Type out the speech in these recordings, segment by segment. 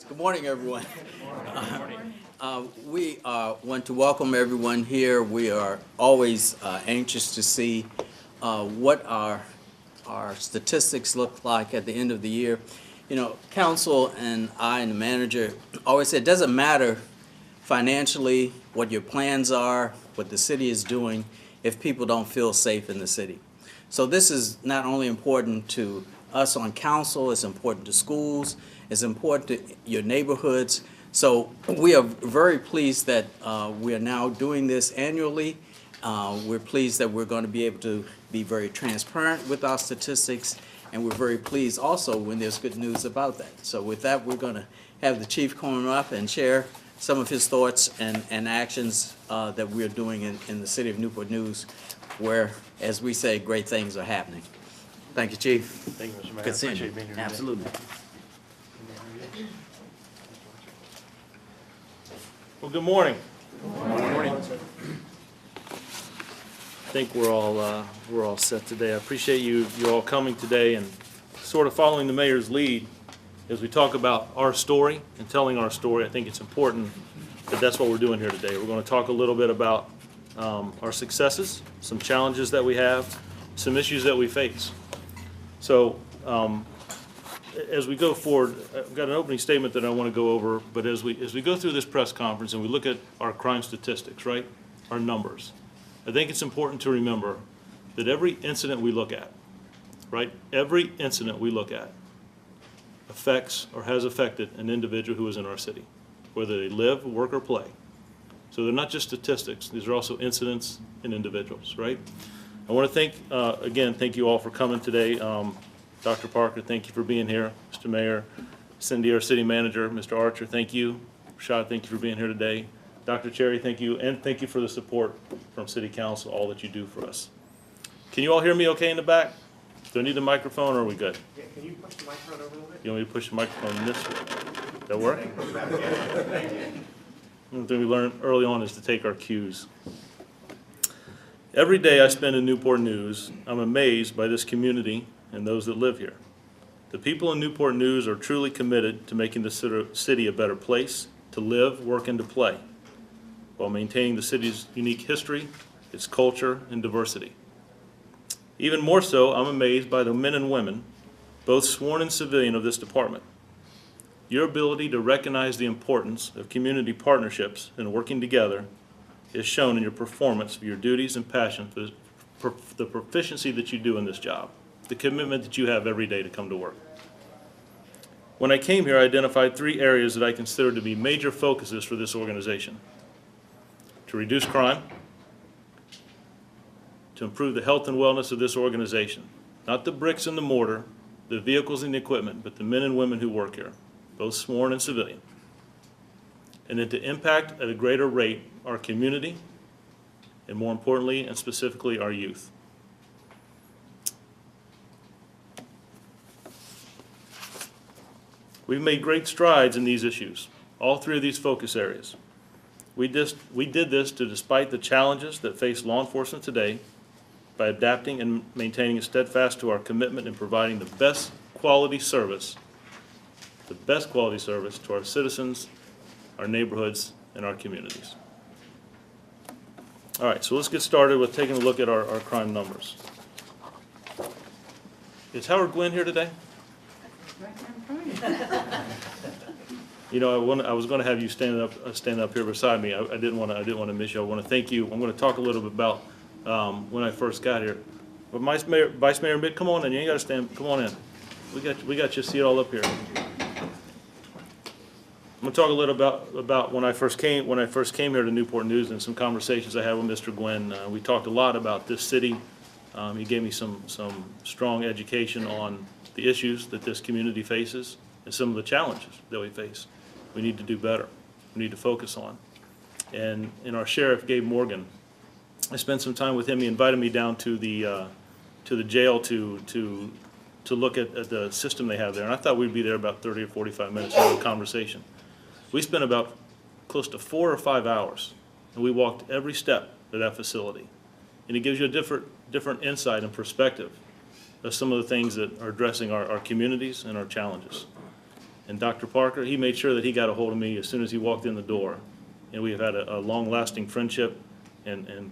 Good morning, everyone. We want to welcome everyone here. We are always anxious to see what our statistics look like at the end of the year. You know, council and I and the manager always say it doesn't matter financially what your plans are, what the city is doing, if people don't feel safe in the city. So this is not only important to us on council, it's important to schools, it's important to your neighborhoods. So we are very pleased that we are now doing this annually. We're pleased that we're going to be able to be very transparent with our statistics, and we're very pleased also when there's good news about that. So with that, we're going to have the chief come up and share some of his thoughts and actions that we're doing in the city of Newport News, where, as we say, great things are happening. Thank you, Chief. Thank you, Mr. Mayor. Good seeing you. Appreciate being here today. Absolutely. Well, good morning. Good morning. I think we're all set today. I appreciate you all coming today and sort of following the mayor's lead as we talk about our story and telling our story. I think it's important that that's what we're doing here today. We're going to talk a little bit about our successes, some challenges that we have, some issues that we face. So as we go forward, I've got an opening statement that I want to go over, but as we go through this press conference and we look at our crime statistics, right, our numbers, I think it's important to remember that every incident we look at, right, every incident we look at affects or has affected an individual who is in our city, whether they live, work, or play. So they're not just statistics, these are also incidents and individuals, right? I want to thank, again, thank you all for coming today. Dr. Parker, thank you for being here. Mr. Mayor, Cindy, our city manager, Mr. Archer, thank you. Rashad, thank you for being here today. Dr. Cherry, thank you, and thank you for the support from City Council, all that you do for us. Can you all hear me okay in the back? Do I need a microphone, or are we good? Yeah, can you push the microphone over a little bit? You want me to push the microphone this way? That work? One thing we learned early on is to take our cues. Every day I spend in Newport News, I'm amazed by this community and those that live here. The people in Newport News are truly committed to making the city a better place to live, work, and to play, while maintaining the city's unique history, its culture, and diversity. Even more so, I'm amazed by the men and women, both sworn and civilian, of this department. Your ability to recognize the importance of community partnerships and working together is shown in your performance of your duties and passion for the proficiency that you do in this job, the commitment that you have every day to come to work. When I came here, I identified 3 areas that I consider to be major focuses for this organization: to reduce crime, to improve the health and wellness of this organization, not the bricks and the mortar, the vehicles and the equipment, but the men and women who work here, both sworn and civilian, and then to impact at a greater rate our community, and more importantly and specifically our youth. We've made great strides in these issues, all 3 of these focus areas. We did this despite the challenges that face law enforcement today, by adapting and maintaining steadfast to our commitment in providing the best quality service to our citizens, our neighborhoods, and our communities. All right, so let's get started with taking a look at our crime numbers. Is Howard Gwynn here today? You know, I was going to have you stand up here beside me. I didn't want to miss you. I want to thank you. I'm going to talk a little bit about when I first got here. But Vice Mayor Mitt, come on in. You ain't got to stand. Come on in. We got your seat all up here. I'm going to talk a little about when I first came here to Newport News, and some conversations I had with Mr. Gwynn. We talked a lot about this city. He gave me some strong education on the issues that this community faces and some of the challenges that we face. We need to do better. We need to focus on. And our sheriff, Gabe Morgan, I spent some time with him. He invited me down to the jail to look at the system they have there. And I thought we'd be there about 30 or 45 minutes to have a conversation. We spent about close to 4 or 5 hours, and we walked every step of that facility. And it gives you a different insight and perspective of some of the things that are addressing our communities and our challenges. And Dr. Parker, he made sure that he got a hold of me as soon as he walked in the door. And we have had a long-lasting friendship and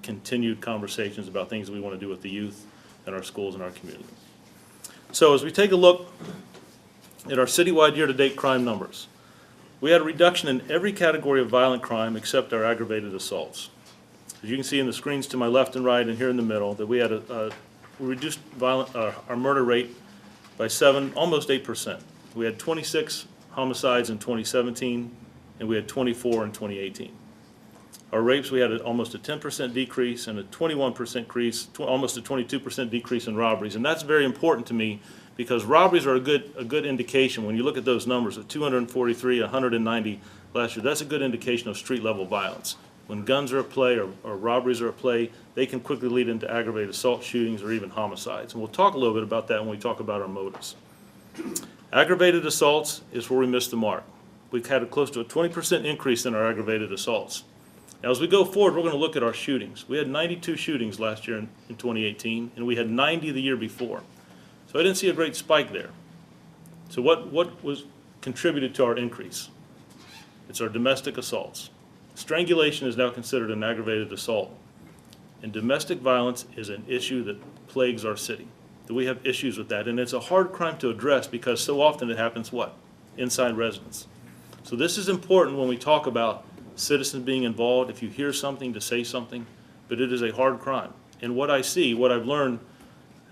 continued conversations about things we want to do with the youth and our schools and our community. So as we take a look at our citywide year-to-date crime numbers, we had a reduction in every category of violent crime except our aggravated assaults. As you can see in the screens to my left and right and here in the middle, that we had we reduced our murder rate by almost 8%. We had 26 homicides in 2017, and we had 24 in 2018. Our rapes, we had almost a 10% decrease and a 21% increase, almost a 22% decrease in robberies. And that's very important to me because robberies are a good indication. When you look at those numbers of 243, 190 last year, that's a good indication of street-level violence. When guns are at play or robberies are at play, they can quickly lead into aggravated assault, shootings, or even homicides. And we'll talk a little bit about that when we talk about our motives. Aggravated assaults is where we missed the mark. We've had close to a 20% increase in our aggravated assaults. Now, as we go forward, we're going to look at our shootings. We had 92 shootings last year in 2018, and we had 90 the year before. So I didn't see a great spike there. So what was contributed to our increase? It's our domestic assaults. Strangulation is now considered an aggravated assault. And domestic violence is an issue that plagues our city. That we have issues with that. And it's a hard crime to address because so often it happens what? Inside residence. So this is important when we talk about citizens being involved. If you hear something, to say something. But it is a hard crime. And what I see, what I've learned,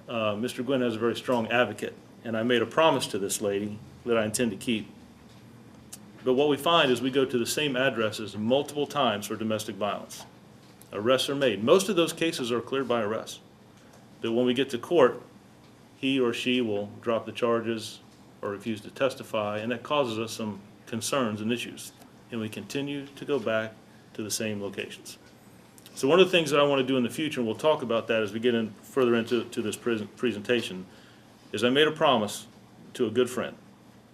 Mr. Gwynn has a very strong advocate. And I made a promise to this lady that I intend to keep. But what we find is we go to the same addresses multiple times for domestic violence. Arrests are made. Most of those cases are cleared by arrest. But when we get to court, he or she will drop the charges or refuse to testify, and that causes us some concerns and issues. And we continue to go back to the same locations. So one of the things that I want to do in the future, and we'll talk about that as we get further into this presentation, is I made a promise to a good friend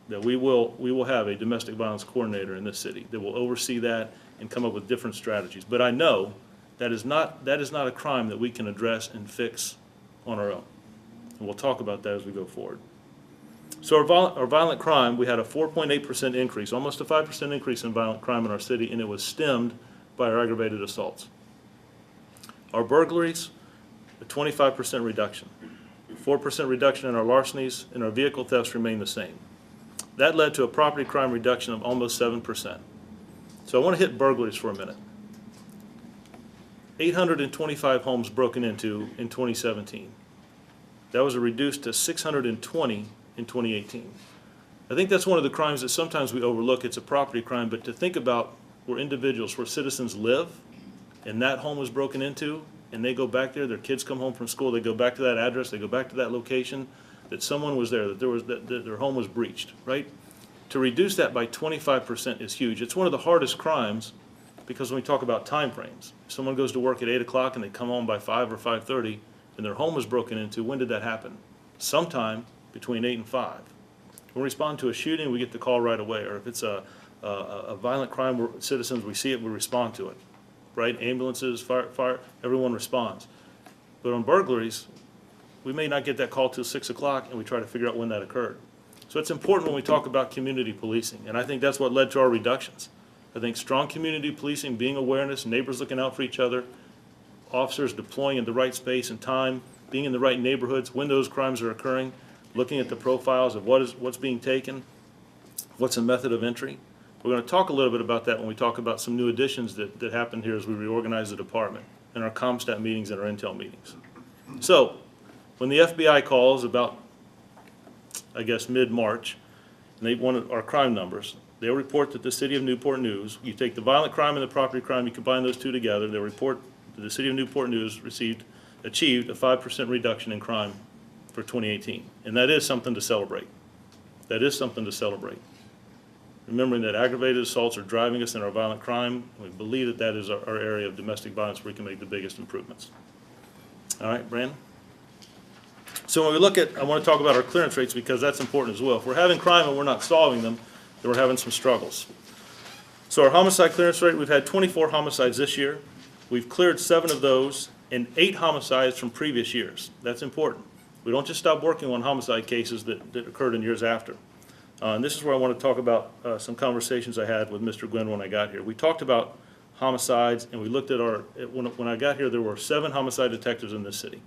that we will have a domestic violence coordinator in this city that will oversee that and come up with different strategies. But I know that is not a crime that we can address and fix on our own. And we'll talk about that as we go forward. So our violent crime, we had a 4.8% increase, almost a 5% increase in violent crime in our city, and it was stemmed by our aggravated assaults. Our burglaries, a 25% reduction. 4% reduction in our larcenies, and our vehicle thefts remain the same. That led to a property crime reduction of almost 7%. So I want to hit burglaries for a minute. 825 homes broken into in 2017. That was reduced to 620 in 2018. I think that's one of the crimes that sometimes we overlook. It's a property crime, but to think about where individuals, where citizens live, and that home was broken into, and they go back there, their kids come home from school, they go back to that address, they go back to that location, that someone was there, that their home was breached, right? To reduce that by 25% is huge. It's one of the hardest crimes because when we talk about time frames, if someone goes to work at 8 o'clock and they come home by 5 or 5:30 and their home was broken into, when did that happen? Sometime between 8 and 5. When we respond to a shooting, we get the call right away. Or if it's a violent crime where citizens, we see it, we respond to it, right? Ambulances, fire, everyone responds. But on burglaries, we may not get that call till 6 o'clock, and we try to figure out when that occurred. So it's important when we talk about community policing, and I think that's what led to our reductions. I think strong community policing, being awareness, neighbors looking out for each other, officers deploying in the right space and time, being in the right neighborhoods when those crimes are occurring, looking at the profiles of what's being taken, what's a method of entry. We're going to talk a little bit about that when we talk about some new additions that happened here as we reorganize the department in our CompStat meetings and our Intel meetings. So when the FBI calls about, I guess, mid-March, and they wanted our crime numbers, they'll report that the City of Newport News, you take the violent crime and the property crime, you combine those two together, they'll report that the City of Newport News achieved a 5% reduction in crime for 2018. And that is something to celebrate. That is something to celebrate. Remembering that aggravated assaults are driving us in our violent crime, we believe that that is our area of domestic violence where we can make the biggest improvements. All right, Brandon? So when we look at, I want to talk about our clearance rates because that's important as well. If we're having crime and we're not solving them, then we're having some struggles. So our homicide clearance rate, we've had 24 homicides this year. We've cleared 7 of those and 8 homicides from previous years. That's important. We don't just stop working on homicide cases that occurred in years after. And this is where I want to talk about some conversations I had with Mr. Gwynn when I got here. We talked about homicides, and we looked at when I got here, there were 7 homicide detectives in this city.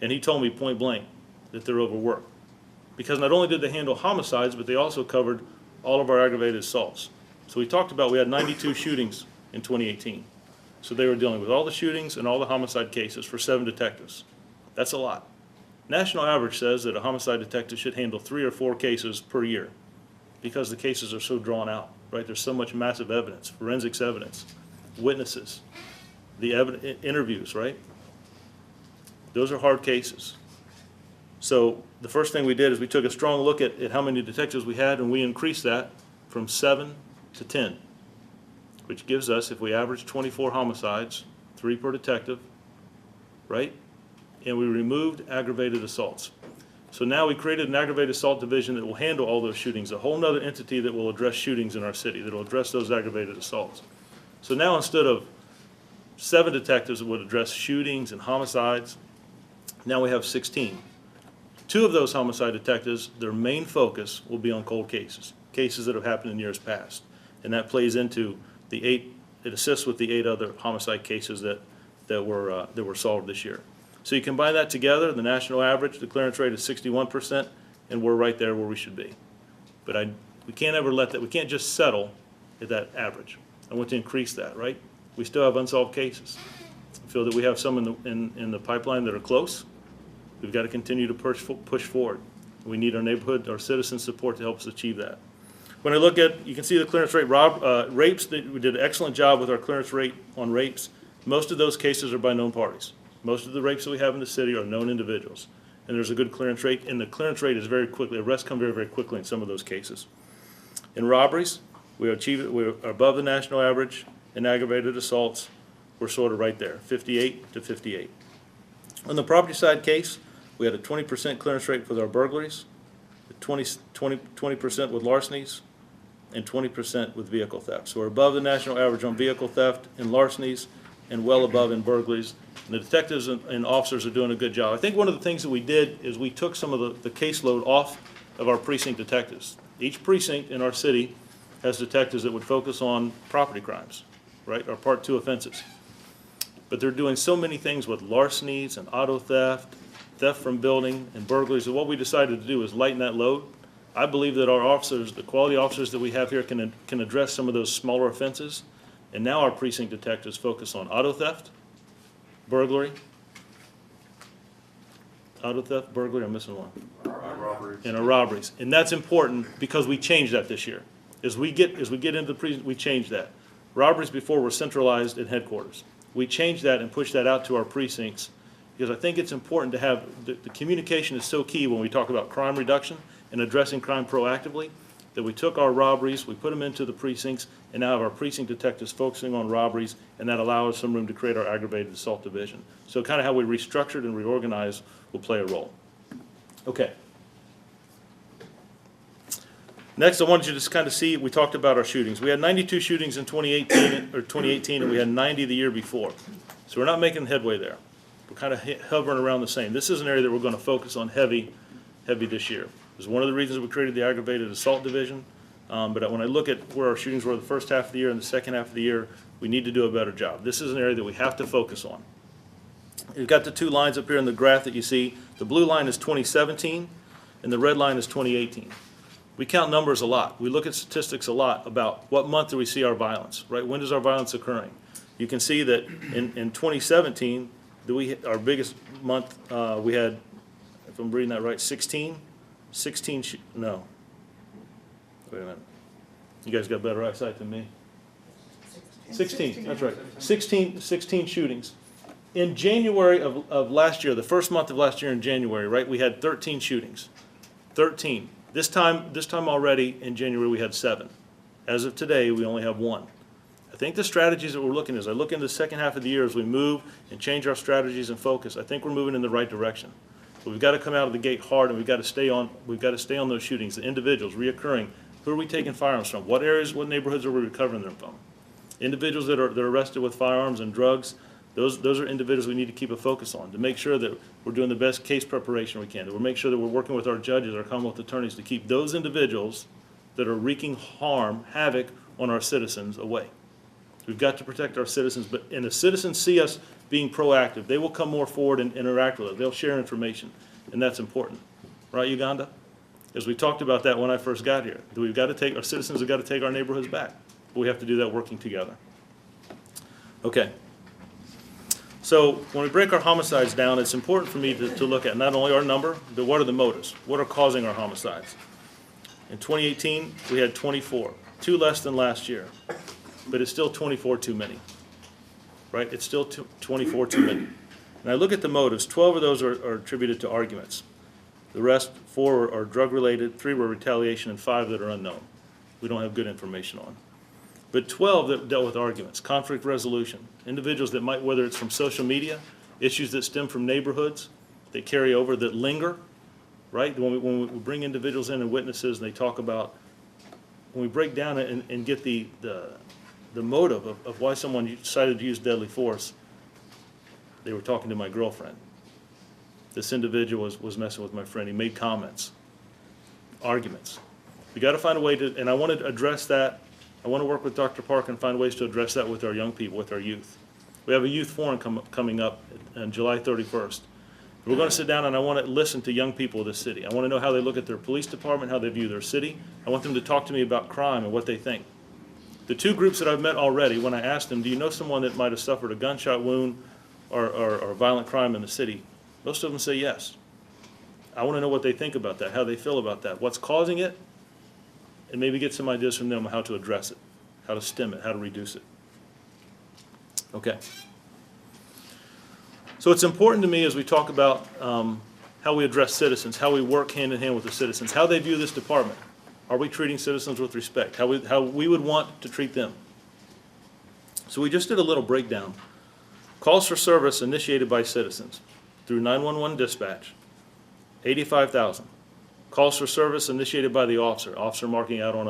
And he told me point blank that they're overworked. Because not only did they handle homicides, but they also covered all of our aggravated assaults. So we talked about, we had 92 shootings in 2018. So they were dealing with all the shootings and all the homicide cases for 7 detectives. That's a lot. National average says that a homicide detective should handle 3 or 4 cases per year because the cases are so drawn out, right? There's so much massive evidence, forensics evidence, witnesses, the interviews, right? Those are hard cases. So the first thing we did is we took a strong look at how many detectives we had, and we increased that from 7 to 10, which gives us, if we average 24 homicides, 3 per detective, right? And we removed aggravated assaults. So now we created an aggravated assault division that will handle all those shootings, a whole nother entity that will address shootings in our city, that will address those aggravated assaults. So now instead of 7 detectives that would address shootings and homicides, now we have 16. 2 of those homicide detectives, their main focus will be on cold cases, cases that have happened in years past. And that plays into the 8, it assists with the 8 other homicide cases that were solved this year. So you combine that together, the national average, the clearance rate is 61%, and we're right there where we should be. But we can't ever let that, we can't just settle at that average. I want to increase that, right? We still have unsolved cases. I feel that we have some in the pipeline that are close. We've got to continue to push forward. We need our neighborhood, our citizen support to help us achieve that. When I look at, you can see the clearance rate, rapes, we did an excellent job with our clearance rate on rapes. Most of those cases are by known parties. Most of the rapes that we have in the city are known individuals. And there's a good clearance rate, and the clearance rate is very quickly, arrests come very, very quickly in some of those cases. In robberies, we're above the national average. In aggravated assaults, we're sort of right there, 58 to 58. On the property side case, we had a 20% clearance rate with our burglaries, 20% with larcenies, and 20% with vehicle theft. So we're above the national average on vehicle theft and larcenies, and well above in burglaries. And the detectives and officers are doing a good job. I think one of the things that we did is we took some of the caseload off of our precinct detectives. Each precinct in our city has detectives that would focus on property crimes, right, or Part 2 offenses. But they're doing so many things with larcenies and auto theft, theft from building, and burglaries. So what we decided to do is lighten that load. I believe that our officers, the quality officers that we have here, can address some of those smaller offenses. And now our precinct detectives focus on auto theft, burglary, I'm missing one. Robberies. And our robberies. And that's important because we changed that this year. As we get into the precinct, we changed that. Robberies before were centralized at headquarters. We changed that and pushed that out to our precincts because I think it's important to have, the communication is so key when we talk about crime reduction and addressing crime proactively, that we took our robberies, we put them into the precincts, and now have our precinct detectives focusing on robberies, and that allows some room to create our aggravated assault division. So kind of how we restructured and reorganized will play a role. Okay. Next, I wanted you to just kind of see, we talked about our shootings. We had 92 shootings in 2018, and we had 90 the year before. So we're not making headway there. We're kind of hovering around the same. This is an area that we're going to focus on heavy this year. This is one of the reasons we created the aggravated assault division. But when I look at where our shootings were the first half of the year and the second half of the year, we need to do a better job. This is an area that we have to focus on. You've got the 2 lines up here in the graph that you see. The blue line is 2017, and the red line is 2018. We count numbers a lot. We look at statistics a lot about what month do we see our violence, right? When is our violence occurring? You can see that in 2017, our biggest month, we had, if I'm reading that right, 16, no. Wait a minute. You guys got better eyesight than me. 16, that's right. 16 shootings. In January of last year, the first month of last year in January, right, we had 13 shootings. 13. This time already in January we had 7. As of today, we only have 1. I think the strategies that we're looking at, as I look into the second half of the year as we move and change our strategies and focus, I think we're moving in the right direction. But we've got to come out of the gate hard, and we've got to stay on those shootings, the individuals, reoccurring. Who are we taking firearms from? What areas, what neighborhoods are we recovering them from? Individuals that are arrested with firearms and drugs, Those are individuals we need to keep a focus on to make sure that we're doing the best case preparation we can, that we'll make sure that we're working with our judges, our Commonwealth attorneys to keep those individuals that are wreaking harm, havoc on our citizens away. We've got to protect our citizens, and the citizens see us being proactive. They will come more forward and interact with us. They'll share information, and that's important. Right, Uganda? As we talked about that when I first got here, our citizens have got to take our neighborhoods back. But we have to do that working together. Okay. So when we break our homicides down, it's important for me to look at not only our number, but what are the motives? What are causing our homicides? In 2018, we had 24, 2 less than last year, but it's still 24 too many, right? It's still 24 too many. And I look at the motives. 12 of those are attributed to arguments. The rest, 4 are drug-related, 3 were retaliation, and 5 that are unknown. We don't have good information on. But 12 that dealt with arguments, conflict resolution, individuals that might, whether it's from social media, issues that stem from neighborhoods, that carry over, that linger, right? When we bring individuals in and witnesses, and they talk about, when we break down and get the motive of why someone decided to use deadly force, they were talking to my girlfriend. This individual was messing with my friend. He made comments, arguments. We got to find a way to, and I want to address that. I want to work with Dr. Park and find ways to address that with our young people, with our youth. We have a youth forum coming up on July 31st. We're going to sit down and I want to listen to young people of the city. I want to know how they look at their police department, how they view their city. I want them to talk to me about crime and what they think. The 2 groups that I've met already, when I asked them, do you know someone that might have suffered a gunshot wound or violent crime in the city? Most of them say yes. I want to know what they think about that, how they feel about that, what's causing it, and maybe get some ideas from them on how to address it, how to stem it, how to reduce it. Okay. So it's important to me as we talk about how we address citizens, how we work hand in hand with the citizens, how they view this department. Are we treating citizens with respect? How we would want to treat them. So we just did a little breakdown. Calls for service initiated by citizens through 911 dispatch, 85,000. Calls for service initiated by the officer marking out on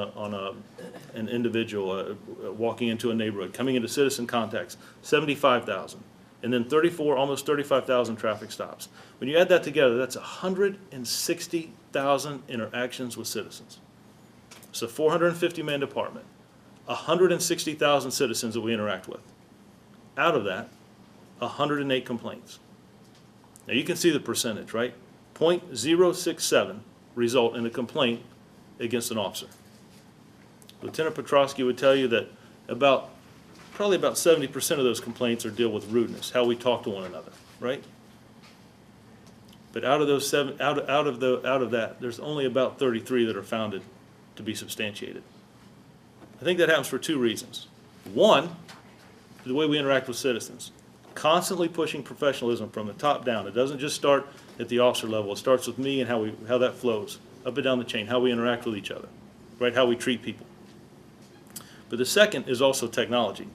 an individual walking into a neighborhood, coming into citizen contacts, 75,000. And then almost 35,000 traffic stops. When you add that together, that's 160,000 interactions with citizens. It's a 450-man department, 160,000 citizens that we interact with. Out of that, 108 complaints. Now you can see the percentage, right? 0.067 result in a complaint against an officer. Lieutenant Petrosky would tell you that probably about 70% of those complaints are deal with rudeness, how we talk to one another, right? But out of those out of that, there's only about 33 that are founded to be substantiated. I think that happens for 2 reasons. One, the way we interact with citizens, constantly pushing professionalism from the top down. It doesn't just start at the officer level. It starts with me and how that flows up and down the chain, how we interact with each other, right? How we treat people. But the second is also technology.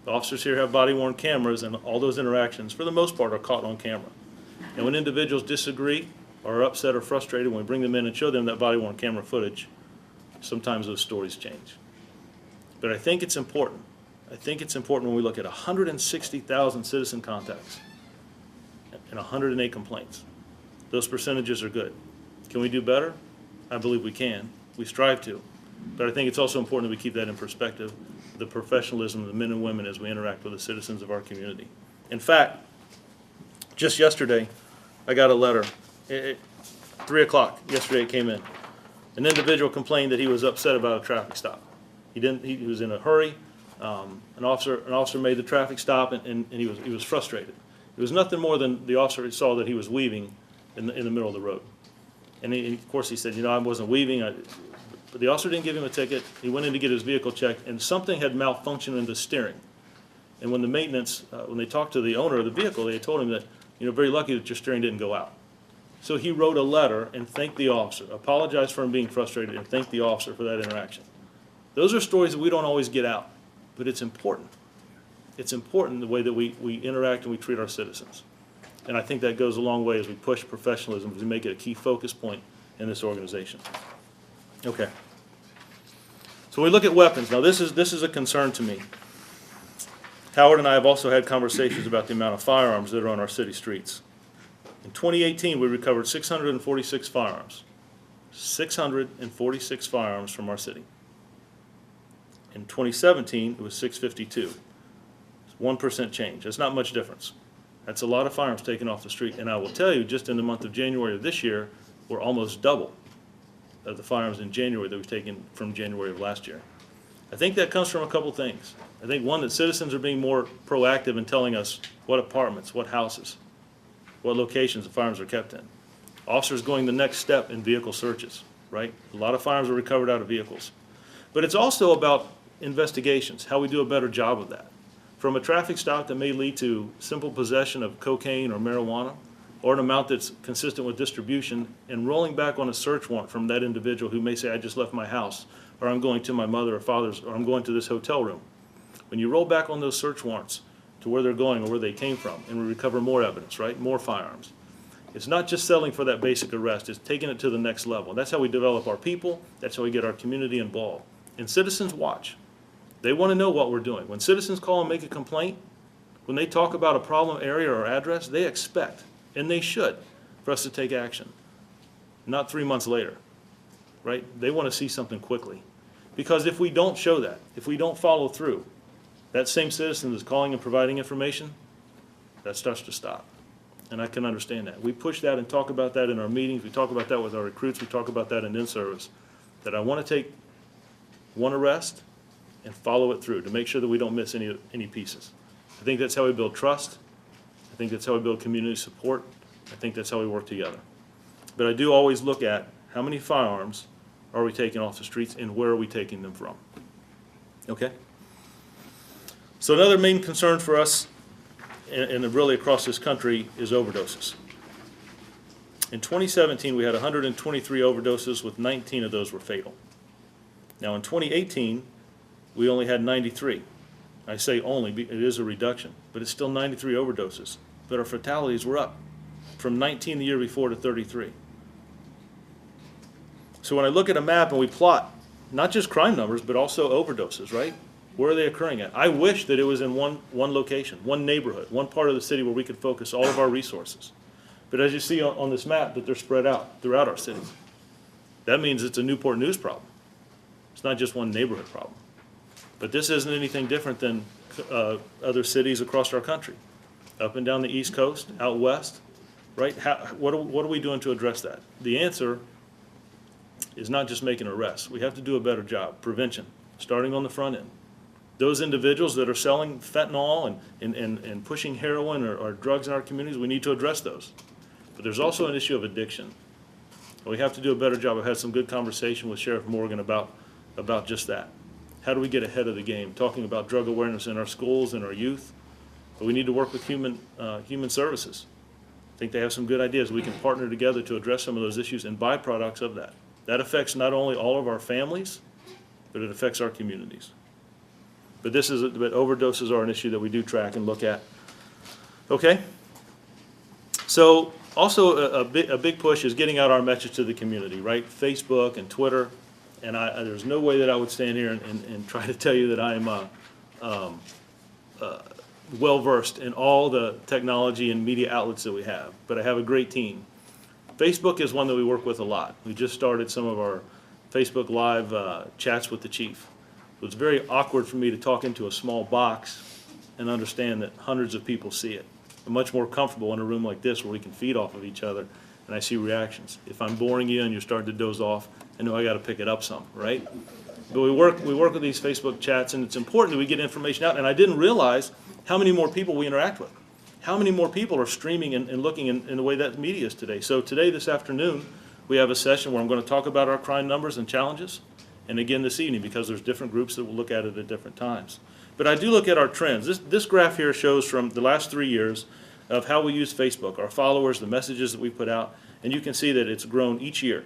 The officers here have body-worn cameras, and all those interactions, for the most part, are caught on camera. And when individuals disagree or are upset or frustrated, when we bring them in and show them that body-worn camera footage, sometimes those stories change. But I think it's important. I think it's important when we look at 160,000 citizen contacts and 108 complaints. Those percentages are good. Can we do better? I believe we can. We strive to. But I think it's also important that we keep that in perspective, the professionalism of the men and women as we interact with the citizens of our community. In fact, just yesterday, I got a letter. 3 o'clock yesterday it came in. An individual complained that he was upset about a traffic stop. He was in a hurry. An officer made the traffic stop, and he was frustrated. It was nothing more than the officer saw that he was weaving in the middle of the road. And of course he said, I wasn't weaving. But the officer didn't give him a ticket. He went in to get his vehicle checked, and something had malfunctioned in the steering. And when the maintenance, when they talked to the owner of the vehicle, they told him that, very lucky that your steering didn't go out. So he wrote a letter and thanked the officer, apologized for him being frustrated, and thanked the officer for that interaction. Those are stories that we don't always get out, but it's important. It's important the way that we interact and we treat our citizens. And I think that goes a long way as we push professionalism, as we make it a key focus point in this organization. Okay. So we look at weapons. Now this is a concern to me. Howard and I have also had conversations about the amount of firearms that are on our city streets. In 2018, we recovered 646 firearms. 646 firearms from our city. In 2017, it was 652. It's 1% change. That's not much difference. That's a lot of firearms taken off the street. And I will tell you, just in the month of January of this year, we're almost double of the firearms in January that we've taken from January of last year. I think that comes from a couple things. I think, one, that citizens are being more proactive in telling us what apartments, what houses, what locations the firearms are kept in. Officers going the next step in vehicle searches, right? A lot of firearms are recovered out of vehicles. But it's also about investigations, how we do a better job of that. From a traffic stop that may lead to simple possession of cocaine or marijuana, or an amount that's consistent with distribution, and rolling back on a search warrant from that individual who may say, I just left my house, or I'm going to my mother or father's, or I'm going to this hotel room. When you roll back on those search warrants to where they're going or where they came from, and we recover more evidence, right, more firearms, it's not just settling for that basic arrest, it's taking it to the next level. That's how we develop our people, that's how we get our community involved. And citizens watch. They want to know what we're doing. When citizens call and make a complaint, when they talk about a problem area or address, they expect, and they should, for us to take action. Not 3 months later, right? They want to see something quickly. Because if we don't show that, if we don't follow through, that same citizen that's calling and providing information, that starts to stop. And I can understand that. We push that and talk about that in our meetings. We talk about that with our recruits. We talk about that in service. That I want to take one arrest and follow it through to make sure that we don't miss any pieces. I think that's how we build trust. I think that's how we build community support. I think that's how we work together. But I do always look at how many firearms are we taking off the streets and where are we taking them from. Okay? So another main concern for us, and really across this country, is overdoses. In 2017, we had 123 overdoses, with 19 of those were fatal. Now in 2018, we only had 93. I say only, it is a reduction, but it's still 93 overdoses. But our fatalities were up from 19 the year before to 33. So when I look at a map and we plot not just crime numbers, but also overdoses, right? Where are they occurring at? I wish that it was in one location, one neighborhood, one part of the city where we could focus all of our resources. But as you see on this map, that they're spread out throughout our city. That means it's a Newport News problem. It's not just one neighborhood problem. But this isn't anything different than other cities across our country. Up and down the East Coast, out west, right? What are we doing to address that? The answer is not just making arrests. We have to do a better job. Prevention, starting on the front end. Those individuals that are selling fentanyl and pushing heroin or drugs in our communities, we need to address those. But there's also an issue of addiction. We have to do a better job. I've had some good conversation with Sheriff Morgan about just that. How do we get ahead of the game? Talking about drug awareness in our schools and our youth. But we need to work with human services. I think they have some good ideas. We can partner together to address some of those issues and byproducts of that. That affects not only all of our families, but it affects our communities. But overdoses are an issue that we do track and look at. Okay? So also a big push is getting out our message to the community, right? Facebook and Twitter. And there's no way that I would stand here and try to tell you that I'm well-versed in all the technology and media outlets that we have. But I have a great team. Facebook is one that we work with a lot. We just started some of our Facebook Live chats with the chief. So it's very awkward for me to talk into a small box and understand that hundreds of people see it. I'm much more comfortable in a room like this where we can feed off of each other and I see reactions. If I'm boring you and you're starting to doze off, I know I got to pick it up some, right? But we work with these Facebook chats, and it's important that we get information out. And I didn't realize how many more people we interact with. How many more people are streaming and looking in the way that media is today. So today, this afternoon, we have a session where I'm going to talk about our crime numbers and challenges. And again this evening, because there's different groups that will look at it at different times. But I do look at our trends. This graph here shows from the last 3 years of how we use Facebook, our followers, the messages that we put out. And you can see that it's grown each year.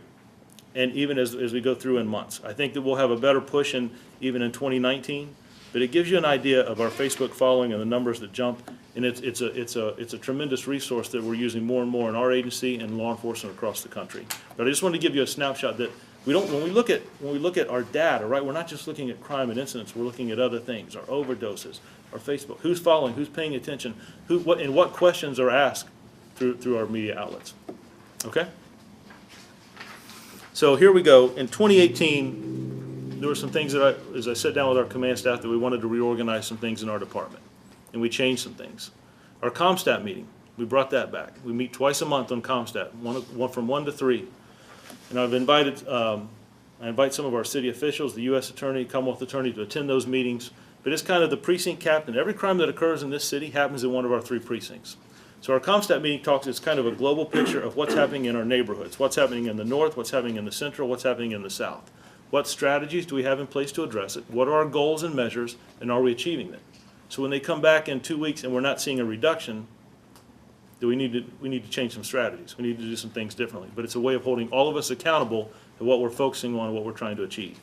And even as we go through in months. I think that we'll have a better push even in 2019. But it gives you an idea of our Facebook following and the numbers that jump. And it's a tremendous resource that we're using more and more in our agency and law enforcement across the country. But I just wanted to give you a snapshot that when we look at our data, right, we're not just looking at crime and incidents, we're looking at other things, our overdoses, our Facebook? Who's following? Who's paying attention? And what questions are asked through our media outlets? Okay? So here we go. In 2018, there were some things that as I sat down with our command staff, that we wanted to reorganize some things in our department, and we changed some things. Our ComStat meeting, we brought that back. We meet twice a month on ComStat, one from 1 to 3. And I've invited, I invite some of our city officials, the U.S. Attorney, Commonwealth Attorney, to attend those meetings. But it's kind of the precinct captain. Every crime that occurs in this city happens in one of our 3 precincts. So our ComStat meeting it's kind of a global picture of what's happening in our neighborhoods, what's happening in the north, what's happening in the central, what's happening in the south. What strategies do we have in place to address it? What are our goals and measures, and are we achieving them? So when they come back in 2 weeks and we're not seeing a reduction, we need to change some strategies. We need to do some things differently. But it's a way of holding all of us accountable to what we're focusing on and what we're trying to achieve.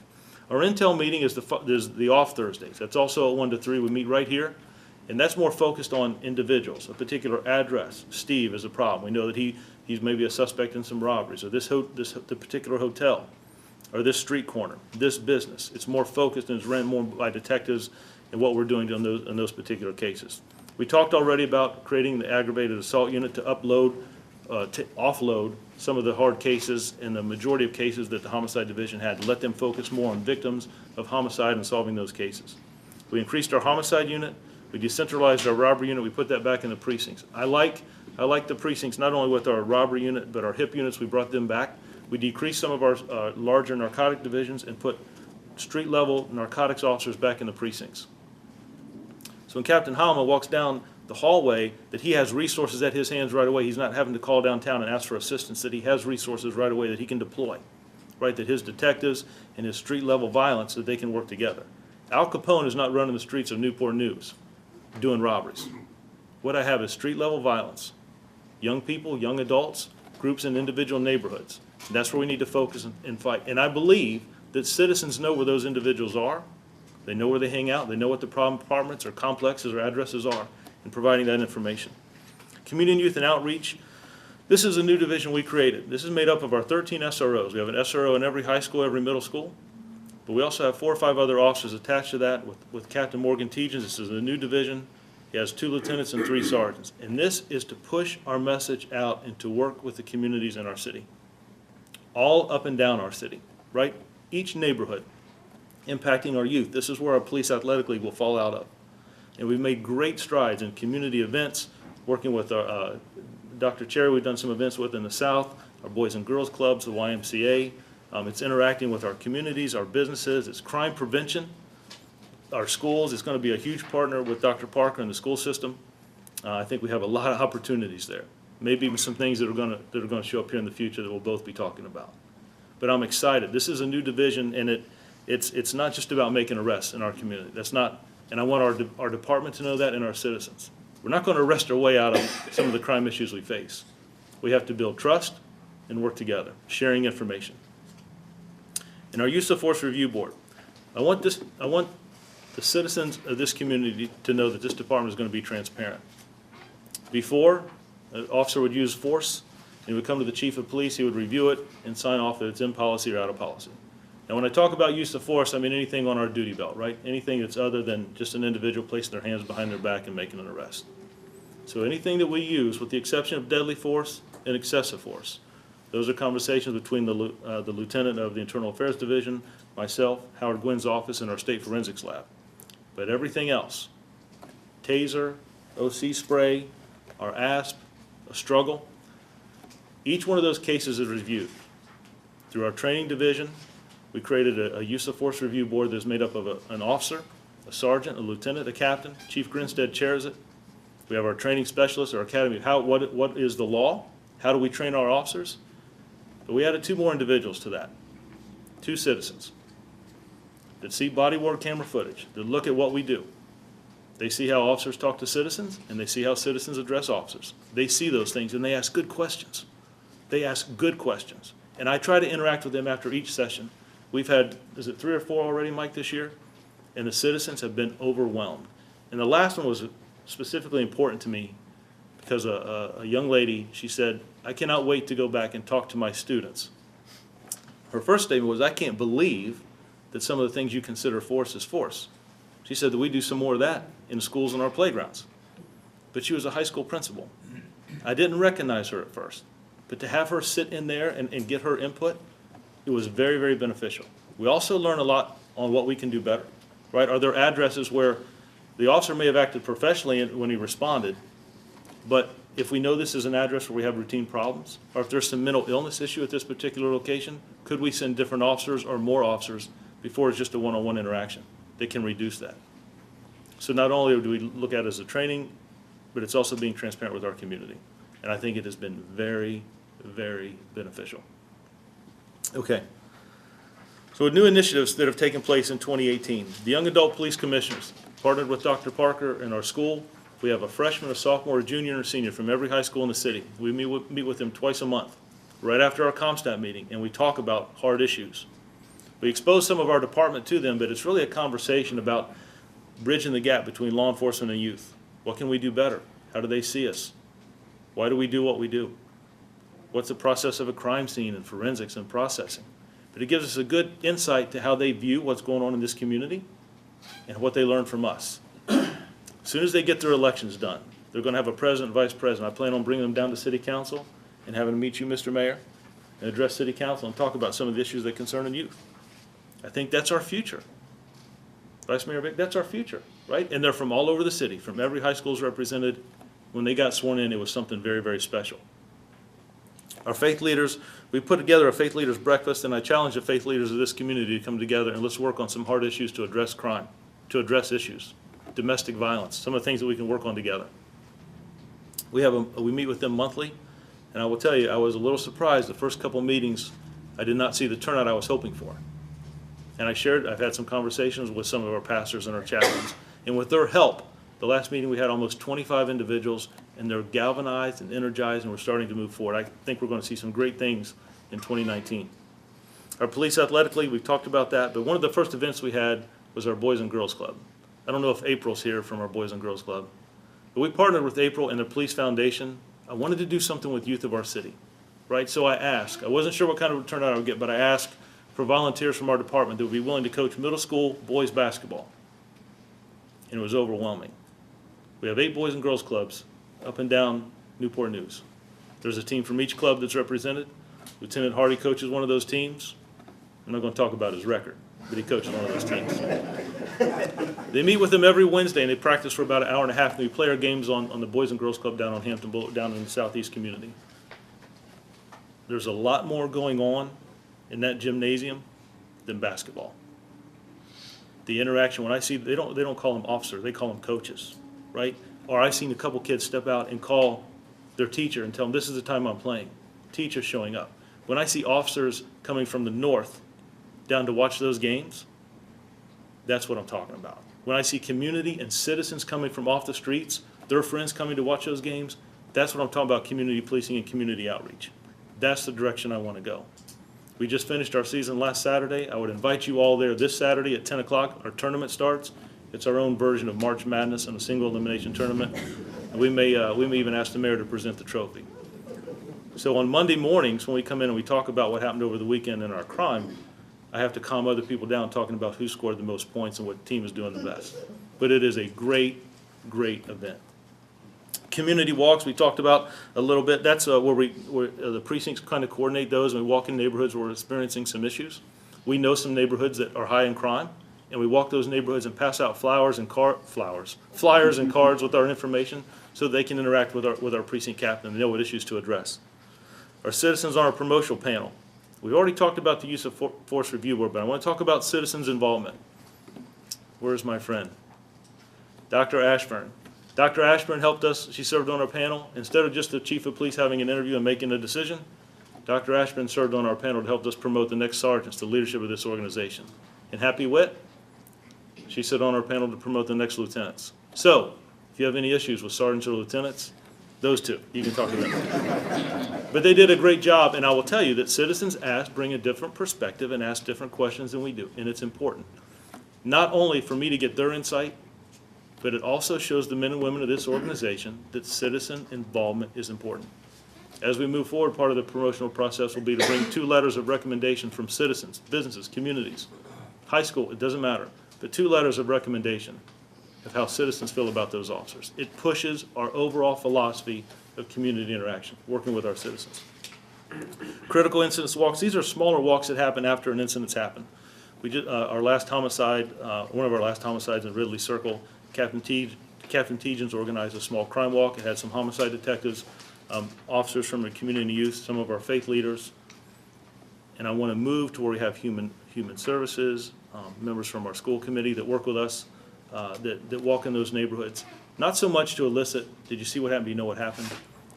Our Intel meeting is the off Thursdays. That's also at 1 to 3. We meet right here. And that's more focused on individuals, a particular address. Steve is a problem. We know that he's maybe a suspect in some robberies, or the particular hotel, or this street corner, this business. It's more focused and is ran more by detectives and what we're doing in those particular cases. We talked already about creating the aggravated assault unit to offload some of the hard cases and the majority of cases that the homicide division had, to let them focus more on victims of homicide and solving those cases. We increased our homicide unit. We decentralized our robbery unit. We put that back in the precincts. I like the precincts, not only with our robbery unit, but our HIP units. We brought them back. We decreased some of our larger narcotic divisions and put street-level narcotics officers back in the precincts. So when Captain Halma walks down the hallway, that he has resources at his hands right away. He's not having to call downtown and ask for assistance, that he has resources right away that he can deploy, right? That his detectives and his street-level violence, that they can work together. Al Capone is not running the streets of Newport News doing robberies. What I have is street-level violence. Young people, young adults, groups in individual neighborhoods. And that's where we need to focus and fight. And I believe that citizens know where those individuals are. They know where they hang out. They know what the problem apartments or complexes or addresses are, and providing that information. Community and Youth and Outreach. This is a new division we created. This is made up of our 13 SROs. We have an SRO in every high school, every middle school. But we also have 4 or 5 other officers attached to that with Captain Morgan Tegens. This is a new division. He has 2 lieutenants and 3 sergeants. And this is to push our message out and to work with the communities in our city. All up and down our city, right? Each neighborhood impacting our youth. This is where our police athletic league will fall out of. And we've made great strides in community events, working with our, Dr. Cherry, we've done some events with in the South, our Boys and Girls Clubs, the YMCA. It's interacting with our communities, our businesses. It's crime prevention. Our schools, it's going to be a huge partner with Dr. Parker and the school system. I think we have a lot of opportunities there. Maybe even some things that are going to show up here in the future that we'll both be talking about. But I'm excited. This is a new division, and it's not just about making arrests in our community. That's not, and I want our department to know that, and our citizens. We're not going to arrest our way out of some of the crime issues we face. We have to build trust and work together, sharing information. In our Use of Force Review Board, I want the citizens of this community to know that this department is going to be transparent. Before, an officer would use force, and he would come to the chief of police, he would review it and sign off that it's in policy or out of policy. Now, when I talk about use of force, I mean anything on our duty belt, right? Anything that's other than just an individual placing their hands behind their back and making an arrest. So anything that we use, with the exception of deadly force and excessive force, those are conversations between the lieutenant of the Internal Affairs Division, myself, Howard Gwynn's office, and our state forensics lab. But everything else, taser, OC spray, our ASP, a struggle, each one of those cases is reviewed. Through our training division, we created a use of force review board that's made up of an officer, a sergeant, a lieutenant, a captain. Chief Grinstead chairs it. We have our training specialists, our academy. What is the law? How do we train our officers? But we added 2 more individuals to that. 2 citizens that see body-worn camera footage, that look at what we do. They see how officers talk to citizens, and they see how citizens address officers. They see those things, and they ask good questions. They ask good questions. And I try to interact with them after each session. We've had, is it 3 or 4 already, Mike, this year? And the citizens have been overwhelmed. And the last one was specifically important to me because a young lady, she said, I cannot wait to go back and talk to my students. Her first statement was, I can't believe that some of the things you consider force is force. She said that we do some more of that in schools and our playgrounds. But she was a high school principal. I didn't recognize her at first, but to have her sit in there and get her input, it was very, very beneficial. We also learn a lot on what we can do better, right? Are there addresses where the officer may have acted professionally when he responded, but if we know this is an address where we have routine problems, or if there's some mental illness issue at this particular location, could we send different officers or more officers before it's just a one-on-one interaction that can reduce that? So not only do we look at it as a training, but it's also being transparent with our community. And I think it has been very, very beneficial. Okay. So with new initiatives that have taken place in 2018, the Young Adult Police Commissioners partnered with Dr. Parker in our school. We have a freshman, a sophomore, a junior, and a senior from every high school in the city. We meet with them twice a month, right after our ComStat meeting, and we talk about hard issues. We expose some of our department to them, but it's really a conversation about bridging the gap between law enforcement and youth. What can we do better? How do they see us? Why do we do what we do? What's the process of a crime scene and forensics and processing? But it gives us a good insight to how they view what's going on in this community and what they learn from us. As soon as they get their elections done, they're going to have a president and vice president. I plan on bringing them down to City Council and having them meet you, Mr. Mayor, and address City Council and talk about some of the issues that concern youth. I think that's our future. Vice Mayor Vick, that's our future, right? And they're from all over the city, from every high school is represented. When they got sworn in, it was something very, very special. Our faith leaders, we put together a faith leaders breakfast, and I challenge the faith leaders of this community to come together and let's work on some hard issues to address crime, to address issues, domestic violence, some of the things that we can work on together. We meet with them monthly, and I will tell you, I was a little surprised the first couple meetings, I did not see the turnout I was hoping for. And I've had some conversations with some of our pastors and our chaplains, and with their help, the last meeting we had almost 25 individuals, and they're galvanized and energized, and we're starting to move forward. I think we're going to see some great things in 2019. Our police athletically, we've talked about that, but one of the first events we had was our Boys and Girls Club. I don't know if April's here from our Boys and Girls Club, but we partnered with April and the Police Foundation. I wanted to do something with youth of our city, right? So I asked, I wasn't sure what kind of turnout I would get, but I asked for volunteers from our department that would be willing to coach middle school boys basketball. And it was overwhelming. We have 8 Boys and Girls Clubs up and down Newport News. There's a team from each club that's represented. Lieutenant Hardy coaches one of those teams. I'm not going to talk about his record, but he coaches one of those teams. They meet with them every Wednesday, and they practice for about an hour and a half, and we play our games on the Boys and Girls Club down on Hampton Boulevard, down in the southeast community. There's a lot more going on in that gymnasium than basketball. The interaction, when I see, they don't call them officers, they call them coaches, right? Or I've seen a couple kids step out and call their teacher and tell them, this is the time I'm playing. Teacher's showing up. When I see officers coming from the north down to watch those games, that's what I'm talking about. When I see community and citizens coming from off the streets, their friends coming to watch those games, that's what I'm talking about, community policing and community outreach. That's the direction I want to go. We just finished our season last Saturday. I would invite you all there this Saturday at 10 o'clock. Our tournament starts. It's our own version of March Madness and a single elimination tournament. And we may even ask the mayor to present the trophy. So on Monday mornings, when we come in and we talk about what happened over the weekend in our crime, I have to calm other people down talking about who scored the most points and what team is doing the best. But it is a great, great event. Community walks, we talked about a little bit. That's where the precincts kind of coordinate those, and we walk in neighborhoods where we're experiencing some issues. We know some neighborhoods that are high in crime, and we walk those neighborhoods and pass out flyers and cards with our information so they can interact with our precinct captain and know what issues to address. Our citizens on our promotional panel. We've already talked about the use of force review board, but I want to talk about citizens' involvement. Where's my friend? Dr. Ashburn. Dr. Ashburn helped us. She served on our panel. Instead of just the chief of police having an interview and making a decision, Dr. Ashburn served on our panel to help us promote the next sergeants to leadership of this organization. And Happy Witt, she sat on our panel to promote the next lieutenants. So, if you have any issues with sergeants or lieutenants, those two, you can talk to them. But they did a great job, and I will tell you that citizens bring a different perspective and ask different questions than we do, and it's important. Not only for me to get their insight, but it also shows the men and women of this organization that citizen involvement is important. As we move forward, part of the promotional process will be to bring 2 letters of recommendation from citizens, businesses, communities, high school, it doesn't matter, but 2 letters of recommendation. of how citizens feel about those officers. It pushes our overall philosophy of community interaction, working with our citizens. Critical incidents walks, these are smaller walks that happen after an incident's happened. We just, our last homicide, one of our last homicides in Ridley Circle, Captain Tejan's organized a small crime walk. It had some homicide detectives, officers from the community youth, some of our faith leaders. And I want to move to where we have human services, members from our school committee that work with us, that walk in those neighborhoods. Not so much to elicit, did you see what happened, do you know what happened?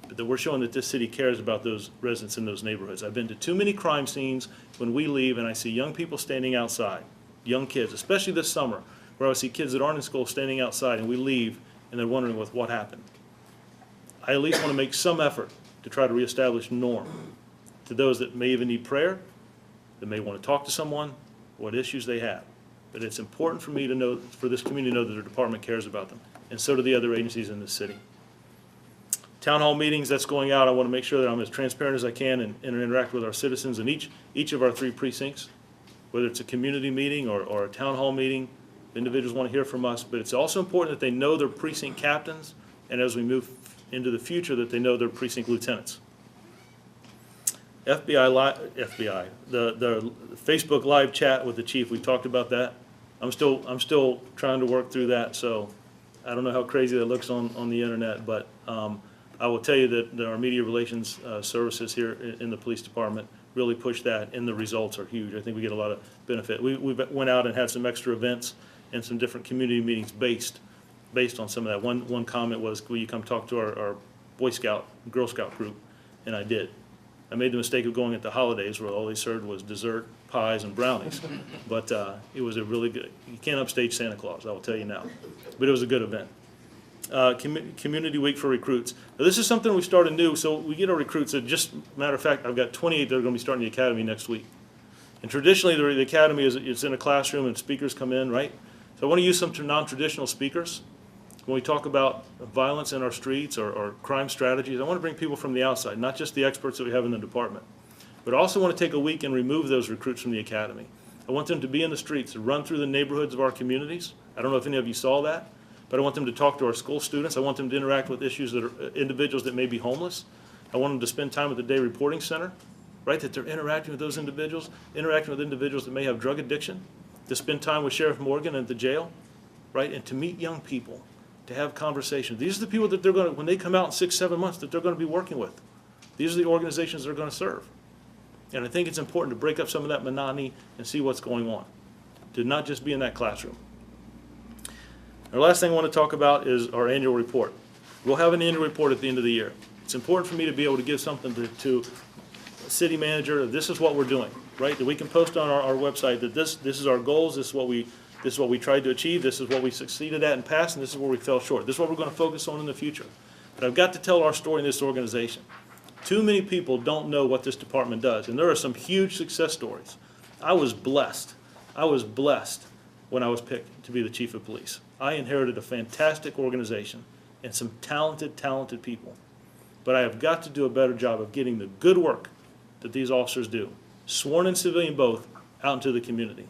But that we're showing that this city cares about those residents in those neighborhoods. I've been to too many crime scenes when we leave and I see young people standing outside, young kids, especially this summer, where I see kids that aren't in school standing outside and we leave and they're wondering what happened. I at least want to make some effort to try to reestablish norm to those that may even need prayer, that may want to talk to someone, what issues they have. But it's important for me to know, for this community to know that their department cares about them, and so do the other agencies in this city. Town hall meetings, that's going out. I want to make sure that I'm as transparent as I can and interact with our citizens in each of our 3 precincts, whether it's a community meeting or a town hall meeting. Individuals want to hear from us, but it's also important that they know their precinct captains, and as we move into the future, that they know their precinct lieutenants. FBI, the Facebook live chat with the chief, we talked about that. I'm still trying to work through that, so I don't know how crazy that looks on the internet, but I will tell you that our media relations services here in the police department really push that, and the results are huge. I think we get a lot of benefit. We went out and had some extra events and some different community meetings based on some of that. One comment was, will you come talk to our Boy Scout, Girl Scout group? And I did. I made the mistake of going at the holidays where all they served was dessert, pies, and brownies. But it was a really good, you can't upstage Santa Claus, I will tell you now. But it was a good event. Community Week for recruits. Now, this is something we started new, so we get our recruits. Just matter of fact, I've got 28 that are going to be starting the academy next week. And traditionally, the academy is in a classroom and speakers come in, right? So I want to use some non-traditional speakers. When we talk about violence in our streets or crime strategies, I want to bring people from the outside, not just the experts that we have in the department. But I also want to take a week and remove those recruits from the academy. I want them to be in the streets, to run through the neighborhoods of our communities. I don't know if any of you saw that, but I want them to talk to our school students. I want them to interact with issues that are individuals that may be homeless. I want them to spend time at the day reporting center, right, that they're interacting with those individuals, interacting with individuals that may have drug addiction, to spend time with Sheriff Morgan at the jail, right, and to meet young people, to have conversations. These are the people that they're going to, when they come out in 6-7 months, that they're going to be working with. These are the organizations they're going to serve. And I think it's important to break up some of that monotony and see what's going on, to not just be in that classroom. Our last thing I want to talk about is our annual report. We'll have an annual report at the end of the year. It's important for me to be able to give something to a city manager. This is what we're doing, right? That we can post on our website that this is our goals, this is what we tried to achieve, this is what we succeeded at in past, and this is where we fell short. This is what we're going to focus on in the future. But I've got to tell our story in this organization. Too many people don't know what this department does, and there are some huge success stories. I was blessed when I was picked to be the chief of police. I inherited a fantastic organization and some talented people. But I have got to do a better job of getting the good work that these officers do, sworn and civilian both, out into the community.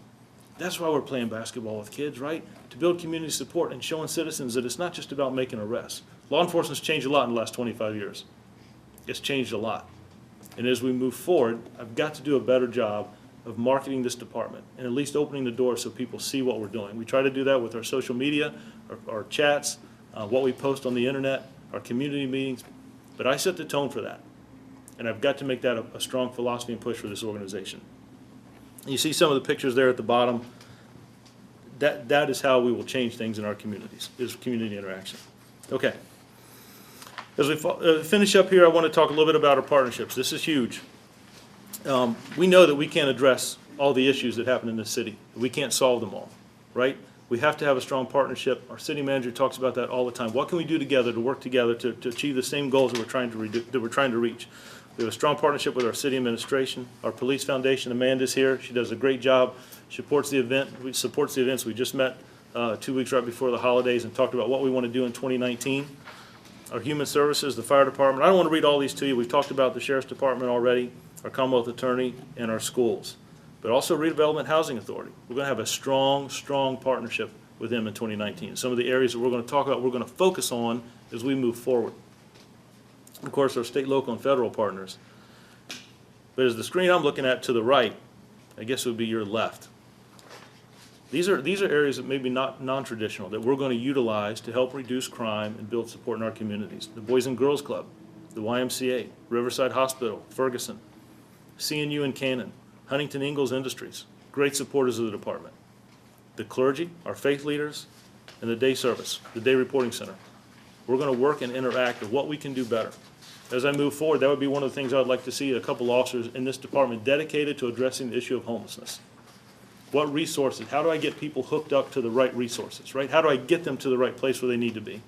That's why we're playing basketball with kids, right? To build community support and showing citizens that it's not just about making arrests. Law enforcement's changed a lot in the last 25 years. It's changed a lot. And as we move forward, I've got to do a better job of marketing this department and at least opening the door so people see what we're doing. We try to do that with our social media, our chats, what we post on the internet, our community meetings. But I set the tone for that. And I've got to make that a strong philosophy and push for this organization. You see some of the pictures there at the bottom. That is how we will change things in our communities, is community interaction. Okay. As we finish up here, I want to talk a little bit about our partnerships. This is huge. We know that we can't address all the issues that happen in this city. We can't solve them all, right? We have to have a strong partnership. Our city manager talks about that all the time. What can we do together to work together to achieve the same goals that we're trying to reach? We have a strong partnership with our city administration, our police foundation. Amanda's here. She does a great job. She supports the events. We just met 2 weeks right before the holidays and talked about what we want to do in 2019. Our human services, the fire department. I don't want to read all these to you. We've talked about the sheriff's department already, our Commonwealth attorney, and our schools. But also Redevelopment Housing Authority. We're going to have a strong partnership with them in 2019. Some of the areas that we're going to talk about, we're going to focus on as we move forward. Of course, our state, local, and federal partners. But as the screen I'm looking at to the right, I guess it would be your left. These are areas that may be not non-traditional that we're going to utilize to help reduce crime and build support in our communities. The Boys and Girls Club, the YMCA, Riverside Hospital, Ferguson, CNU and Cannon, Huntington Ingalls Industries, great supporters of the department. The clergy, our faith leaders, and the day service, the day reporting center. We're going to work and interact with what we can do better. As I move forward, that would be one of the things I would like to see a couple officers in this department dedicated to addressing the issue of homelessness. What resources, how do I get people hooked up to the right resources, right? How do I get them to the right place where they need to be?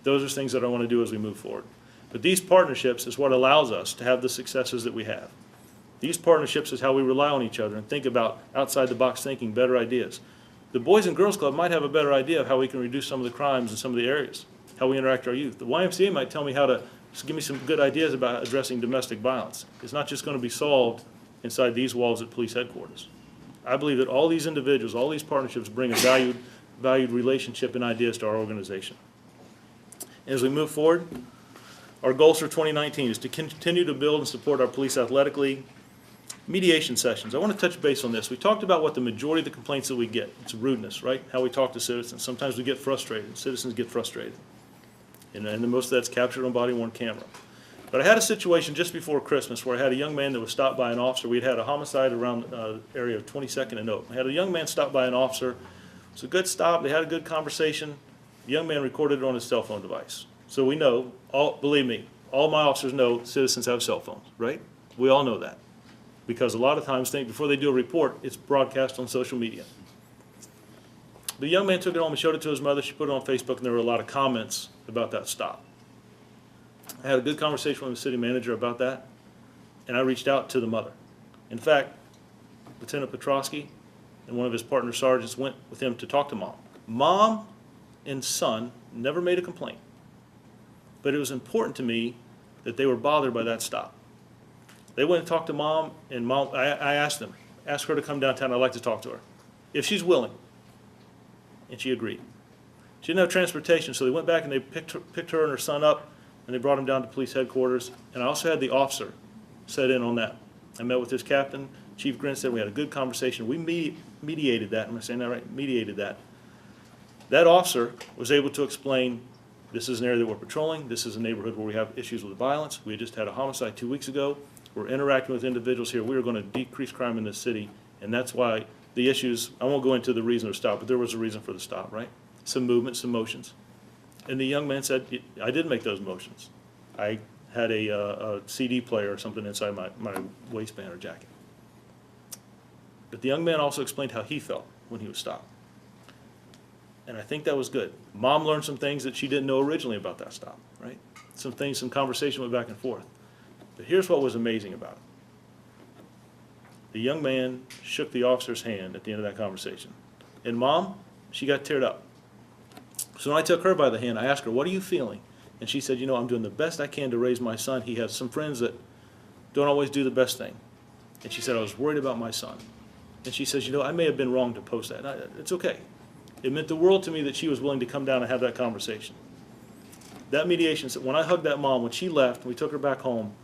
Those are things that I want to do as we move forward. But these partnerships is what allows us to have the successes that we have. These partnerships is how we rely on each other and think about outside the box thinking, better ideas. The Boys and Girls Club might have a better idea of how we can reduce some of the crimes in some of the areas, how we interact with our youth. The YMCA might tell me how to give me some good ideas about addressing domestic violence. It's not just going to be solved inside these walls at police headquarters. I believe that all these individuals, all these partnerships bring a valued relationship and ideas to our organization. As we move forward, our goals for 2019 is to continue to build and support our police athletically. Mediation sessions. I want to touch base on this. We talked about what the majority of the complaints that we get. It's rudeness, right? How we talk to citizens. Sometimes we get frustrated. Citizens get frustrated. And most of that's captured on body-worn camera. But I had a situation just before Christmas where I had a young man that was stopped by an officer. We'd had a homicide around the area of 22nd and Oak. I had a young man stopped by an officer. It was a good stop. They had a good conversation. The young man recorded it on his cell phone device. So we know, believe me, all my officers know citizens have cell phones, right? We all know that. Because a lot of times, before they do a report, it's broadcast on social media. The young man took it home and showed it to his mother. She put it on Facebook, and there were a lot of comments about that stop. I had a good conversation with the city manager about that, and I reached out to the mother. In fact, Lieutenant Petrosky and one of his partner sergeants went with him to talk to Mom. Mom and son never made a complaint, but it was important to me that they were bothered by that stop. They went and talked to Mom, and Mom, I asked her to come downtown. I'd like to talk to her, if she's willing, and she agreed. She didn't have transportation, so they went back and they picked her and her son up, and they brought them down to police headquarters. And I also had the officer set in on that. I met with his captain, Chief Grinstead. We had a good conversation. We mediated that. Am I saying that right? Mediated that. That officer was able to explain, this is an area that we're patrolling. This is a neighborhood where we have issues with violence. We just had a homicide 2 weeks ago. We're interacting with individuals here. We are going to decrease crime in this city, and that's why the issues, I won't go into the reason of the stop, but there was a reason for the stop, right? Some movement, some motions. And the young man said, I did make those motions. I had a CD player or something inside my waistband or jacket. But the young man also explained how he felt when he was stopped. And I think that was good. Mom learned some things that she didn't know originally about that stop, right? Some things, some conversation went back and forth. But here's what was amazing about it. The young man shook the officer's hand at the end of that conversation. And Mom, she got teared up. So when I took her by the hand, I asked her, what are you feeling? And she said, I'm doing the best I can to raise my son. He has some friends that don't always do the best thing. And she said, I was worried about my son. And she says, I may have been wrong to post that. It's okay. It meant the world to me that she was willing to come down and have that conversation. That mediation, when I hugged that mom, when she left, and we took her back home,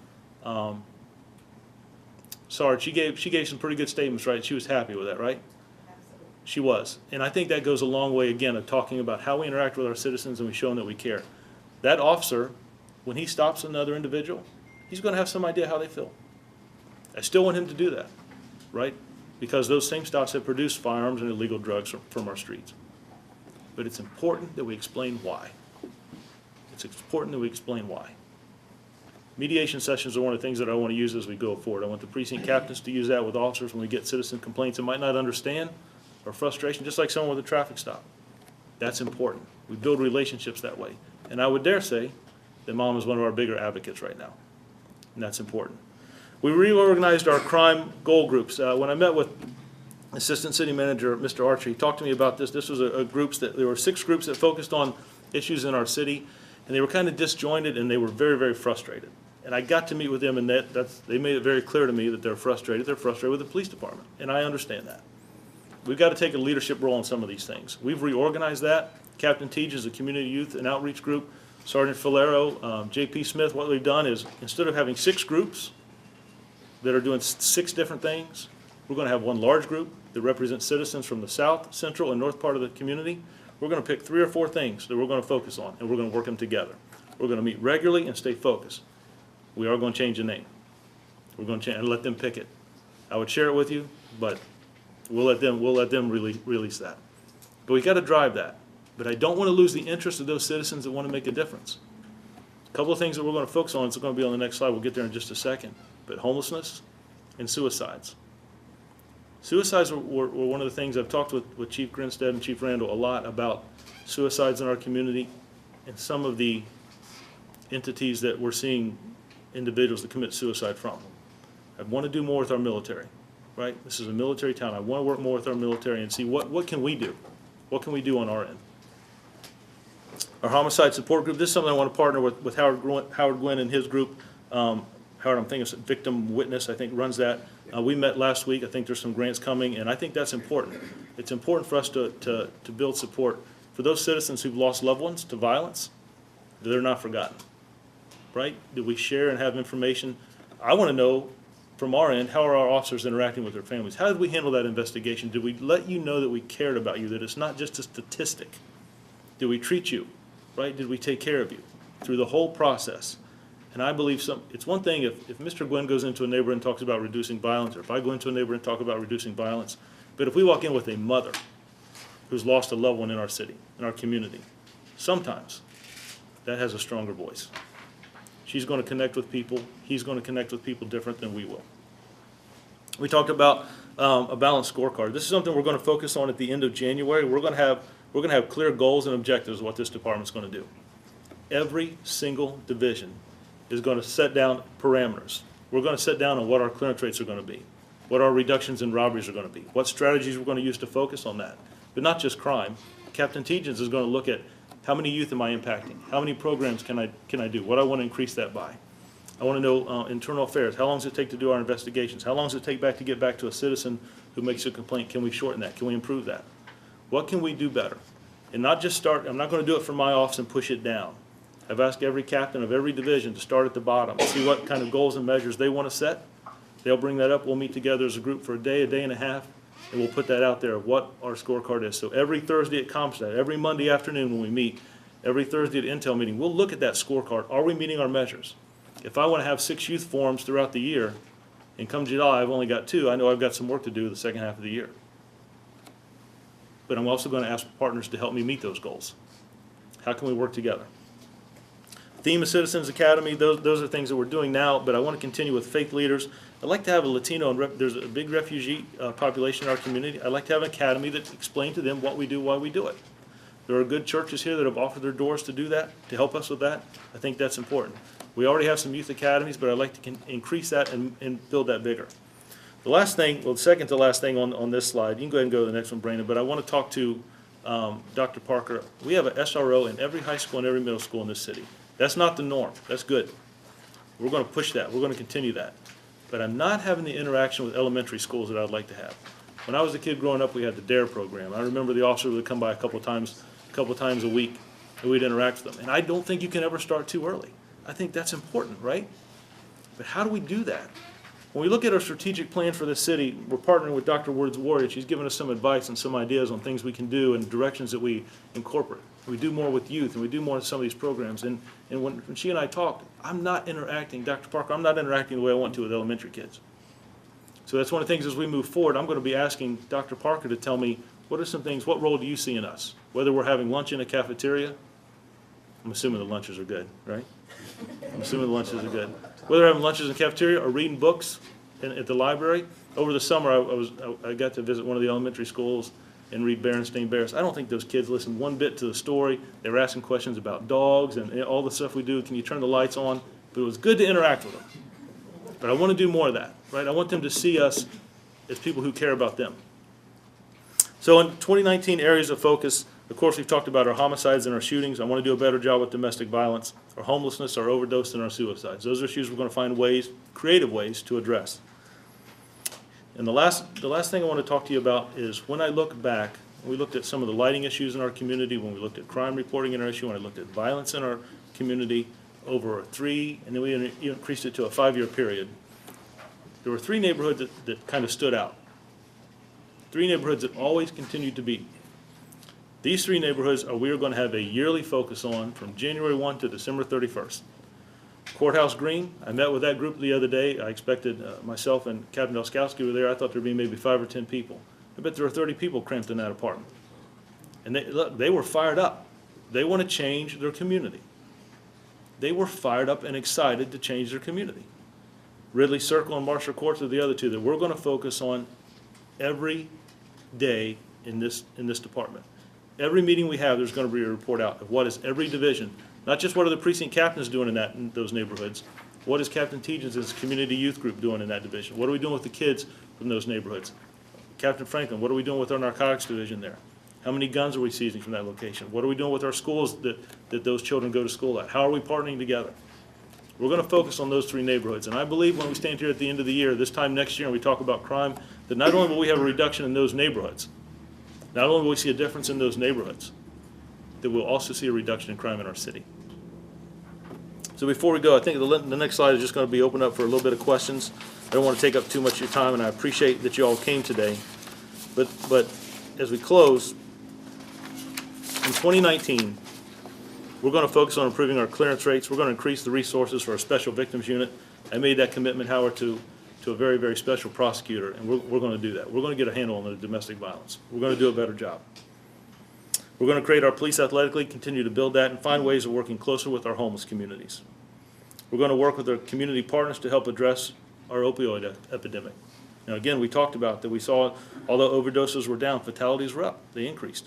Sarge, she gave some pretty good statements, right? She was happy with that, right? Absolutely. She was. And I think that goes a long way, again, of talking about how we interact with our citizens and we show them that we care. That officer, when he stops another individual, he's going to have some idea how they feel. I still want him to do that, right? Because those same stops have produced firearms and illegal drugs from our streets. But it's important that we explain why. It's important that we explain why. Mediation sessions are one of the things that I want to use as we go forward. I want the precinct captains to use that with officers when we get citizen complaints that might not understand or frustration, just like someone with a traffic stop. That's important. We build relationships that way. And I would dare say that Mom is one of our bigger advocates right now. And that's important. We reorganized our crime goal groups. When I met with Assistant City Manager Mr. Archer, he talked to me about this. This was there were 6 groups that focused on issues in our city, and they were kind of disjointed, and they were very, very frustrated. And I got to meet with them, and they made it very clear to me that they're frustrated. They're frustrated with the police department, and I understand that. we've got to take a leadership role in some of these things. We've reorganized that. Captain Teach is a community youth and outreach group. Sergeant Filero, J.P. Smith, what we've done is instead of having 6 groups that are doing 6 different things, we're going to have one large group that represents citizens from the south, central, and north part of the community. We're going to pick 3 or 4 things that we're going to focus on, and we're going to work them together. We're going to meet regularly and stay focused. We are going to change the name. We're going to change and let them pick it. I would share it with you, but we'll let them release that. But we got to drive that. But I don't want to lose the interest of those citizens that want to make a difference. A couple of things that we're going to focus on, it's going to be on the next slide, we'll get there in just a second. But homelessness and suicides. Suicides were one of the things I've talked with Chief Grinstead and Chief Randall a lot about suicides in our community and some of the entities that we're seeing individuals that commit suicide from. I want to do more with our military, right? This is a military town. I want to work more with our military and see what can we do? What can we do on our end? Our homicide support group, this is something I want to partner with Howard Gwynn and his group. Howard, I'm thinking of Victim Witness, I think, runs that. We met last week. I think there's some grants coming, and I think that's important. It's important for us to build support for those citizens who've lost loved ones to violence. They're not forgotten, right? Do we share and have information? I want to know from our end, how are our officers interacting with their families? How did we handle that investigation? Did we let you know that we cared about you, that it's not just a statistic? Did we treat you, right? Did we take care of you through the whole process? And I believe it's one thing if Mr. Gwynn goes into a neighborhood and talks about reducing violence, or if I go into a neighborhood and talk about reducing violence, but if we walk in with a mother who's lost a loved one in our city, in our community, sometimes that has a stronger voice. She's going to connect with people. He's going to connect with people different than we will. We talked about a balanced scorecard. This is something we're going to focus on at the end of January. We're going to have clear goals and objectives of what this department's going to do. Every single division is going to set down parameters. We're going to set down on what our clearance rates are going to be, what our reductions in robberies are going to be, what strategies we're going to use to focus on that. But not just crime. Captain Tegens is going to look at how many youth am I impacting? How many programs can I do? What do I want to increase that by? I want to know internal affairs. How long does it take to do our investigations? How long does it take to get back to a citizen who makes a complaint? Can we shorten that? Can we improve that? What can we do better? And not just start, I'm not going to do it from my office and push it down. I've asked every captain of every division to start at the bottom, see what kind of goals and measures they want to set. They'll bring that up. We'll meet together as a group for a day and a half, and we'll put that out there of what our scorecard is. So every Thursday at CompStat, every Monday afternoon when we meet, every Thursday at Intel meeting, we'll look at that scorecard. Are we meeting our measures? If I want to have 6 youth forums throughout the year, and come July I've only got 2, I know I've got some work to do the second half of the year. But I'm also going to ask partners to help me meet those goals. How can we work together? Theme of Citizens Academy, those are things that we're doing now, but I want to continue with faith leaders. I'd like to have a Latino, and there's a big refugee population in our community. I'd like to have an academy that explains to them what we do, why we do it. There are good churches here that have offered their doors to do that, to help us with that. I think that's important. We already have some youth academies, but I'd like to increase that and build that bigger. The last thing, well, the second to last thing on this slide, you can go ahead and go to the next one, Brandon, but I want to talk to Dr. Parker. We have an SRO in every high school and every middle school in this city. That's not the norm. That's good. We're going to push that. We're going to continue that. But I'm not having the interaction with elementary schools that I'd like to have. When I was a kid growing up, we had the DARE program. I remember the officer would come by a couple times a week, and we'd interact with them. And I don't think you can ever start too early. I think that's important, right? But how do we do that? When we look at our strategic plan for this city, we're partnering with Dr. Woods Warrior. She's given us some advice and some ideas on things we can do and directions that we incorporate. We do more with youth, and we do more with some of these programs. And when she and I talked, I'm not interacting, Dr. Parker, I'm not interacting the way I want to with elementary kids. So that's one of the things as we move forward, I'm going to be asking Dr. Parker to tell me, what are some things, what role do you see in us? Whether we're having lunch in a cafeteria, I'm assuming the lunches are good, right? I'm assuming the lunches are good. Whether we're having lunches in the cafeteria or reading books at the library. Over the summer, I got to visit one of the elementary schools and read Berenstain Bears. I don't think those kids listened one bit to the story. They were asking questions about dogs and all the stuff we do. Can you turn the lights on? But it was good to interact with them. But I want to do more of that, right? I want them to see us as people who care about them. So in 2019 areas of focus, of course, we've talked about our homicides and our shootings. I want to do a better job with domestic violence, our homelessness, our overdose, and our suicides. Those are issues we're going to find ways, creative ways, to address. And the last thing I want to talk to you about is when I look back, we looked at some of the lighting issues in our community, when we looked at crime reporting in our issue, when I looked at violence in our community over a 3, and then we increased it to a 5-year period. There were 3 neighborhoods that kind of stood out. 3 neighborhoods that always continued to beat. These 3 neighborhoods we are going to have a yearly focus on from January 1 to December 31st. Courthouse Green, I met with that group the other day. I expected myself and Captain Delskowski were there. I thought there'd be maybe 5 or 10 people. I bet there were 30 people cramped in that apartment. And they were fired up. They want to change their community. They were fired up and excited to change their community. Ridley Circle and Marshall Courts are the other 2 that we're going to focus on every day in this department. Every meeting we have, there's going to be a report out of what is every division, not just what are the precinct captains doing in those neighborhoods, what is Captain Teagens' community youth group doing in that division, what are we doing with the kids from those neighborhoods, Captain Franklin, what are we doing with our narcotics division there, how many guns are we seizing from that location, what are we doing with our schools that those children go to school at, how are we partnering together? We're going to focus on those 3 neighborhoods, and I believe when we stand here at the end of the year, this time next year, and we talk about crime, that not only will we have a reduction in those neighborhoods, not only will we see a difference in those neighborhoods, that we'll also see a reduction in crime in our city. So before we go, I think the next slide is just going to be open up for a little bit of questions. I don't want to take up too much of your time, and I appreciate that you all came today. But as we close, in 2019, we're going to focus on improving our clearance rates. We're going to increase the resources for our special victims unit. I made that commitment, Howard, to a very, very special prosecutor, and we're going to do that. We're going to get a handle on the domestic violence. We're going to do a better job. We're going to create our police athletically, continue to build that, and find ways of working closer with our homeless communities. We're going to work with our community partners to help address our opioid epidemic. Now, again, we talked about that we saw, although overdoses were down, fatalities were up. They increased.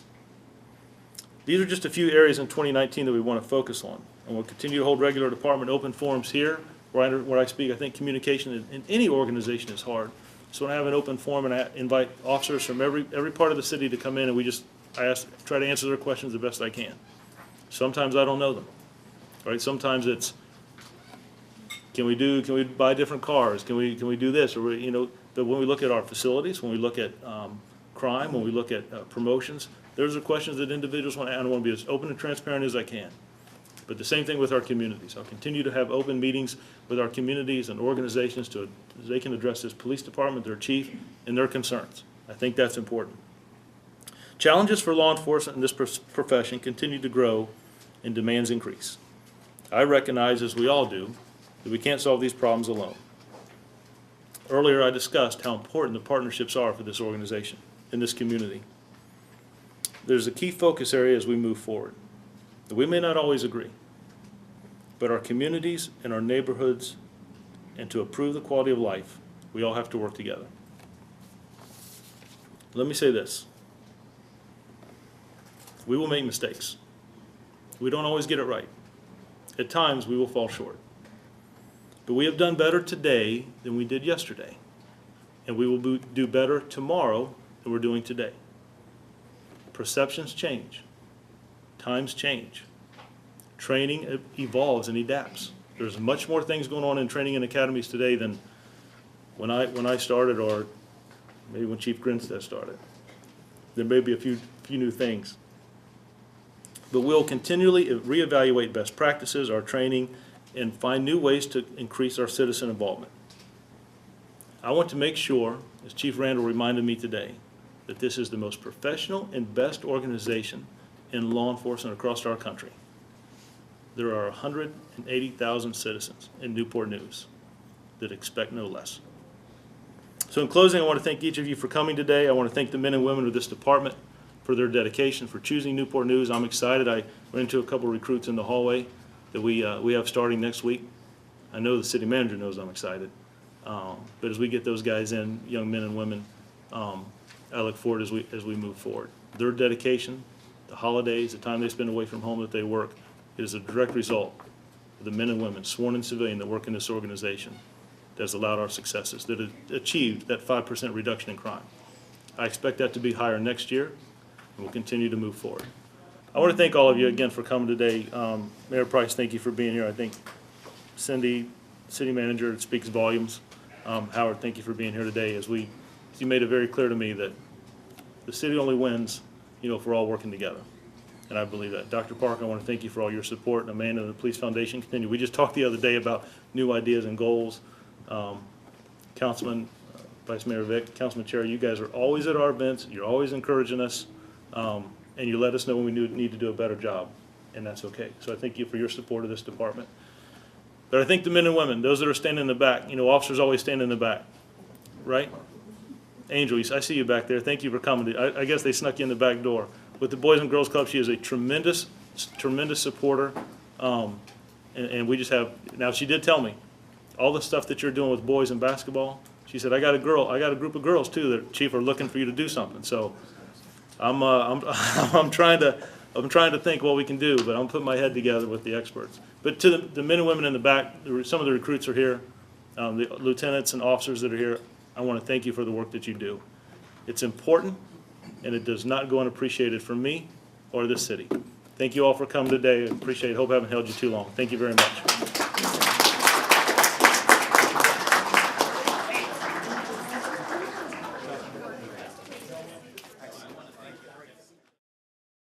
These are just a few areas in 2019 that we want to focus on, and we'll continue to hold regular department open forums here where I speak. I think communication in any organization is hard. So when I have an open forum and I invite officers from every part of the city to come in, and try to answer their questions the best I can. Sometimes I don't know them. Right? Sometimes it's, can we buy different cars? Can we do this? Or but when we look at our facilities, when we look at crime, when we look at promotions, those are questions that individuals want to. I want to be as open and transparent as I can. But the same thing with our communities. I'll continue to have open meetings with our communities and organizations so they can address this police department, their chief, and their concerns. I think that's important. Challenges for law enforcement in this profession continue to grow and demands increase. I recognize, as we all do, that we can't solve these problems alone. Earlier I discussed how important the partnerships are for this organization and this community. There's a key focus area as we move forward. We may not always agree, but our communities and our neighborhoods, and to improve the quality of life, we all have to work together. Let me say this. We will make mistakes. We don't always get it right. At times, we will fall short. But we have done better today than we did yesterday, and we will do better tomorrow than we're doing today. Perceptions change. Times change. Training evolves and adapts. There's much more things going on in training and academies today than when I started, or maybe when Chief Grinstead started. There may be a few new things. But we'll continually reevaluate best practices, our training, and find new ways to increase our citizen involvement. I want to make sure, as Chief Randall reminded me today, that this is the most professional and best organization in law enforcement across our country. There are 180,000 citizens in Newport News that expect no less. So in closing, I want to thank each of you for coming today. I want to thank the men and women of this department for their dedication, for choosing Newport News. I'm excited. I ran into a couple of recruits in the hallway that we have starting next week. I know the city manager knows I'm excited. But as we get those guys in, young men and women, I look forward as we move forward. Their dedication, the holidays, the time they spend away from home that they work, is a direct result of the men and women, sworn and civilian, that work in this organization that has allowed our successes, that have achieved that 5% reduction in crime. I expect that to be higher next year, and we'll continue to move forward. I want to thank all of you again for coming today. Mayor Price, thank you for being here. I think Cindy, city manager, it speaks volumes. Howard, thank you for being here today as we he made it very clear to me that the city only wins, if we're all working together. And I believe that. Dr. Parker, I want to thank you for all your support, and Amanda and the Police Foundation continue. We just talked the other day about new ideas and goals. Councilman, Vice Mayor Vick, Councilman Cherry, you guys are always at our events. You're always encouraging us, and you let us know when we need to do a better job, and that's okay. So I thank you for your support of this department. But I think the men and women, those that are standing in the back, officers always stand in the back, right? Angel, I see you back there. Thank you for coming. I guess they snuck you in the back door. With the Boys and Girls Club, she is a tremendous supporter, and we just have, now she did tell me, all the stuff that you're doing with boys and basketball, she said, I got a group of girls too that, Chief, are looking for you to do something. So I'm trying to think what we can do, but I'm putting my head together with the experts. But to the men and women in the back, some of the recruits are here, the lieutenants and officers that are here, I want to thank you for the work that you do. It's important, and it does not go unappreciated from me or this city. Thank you all for coming today. I appreciate it. Hope I haven't held you too long. Thank you very much.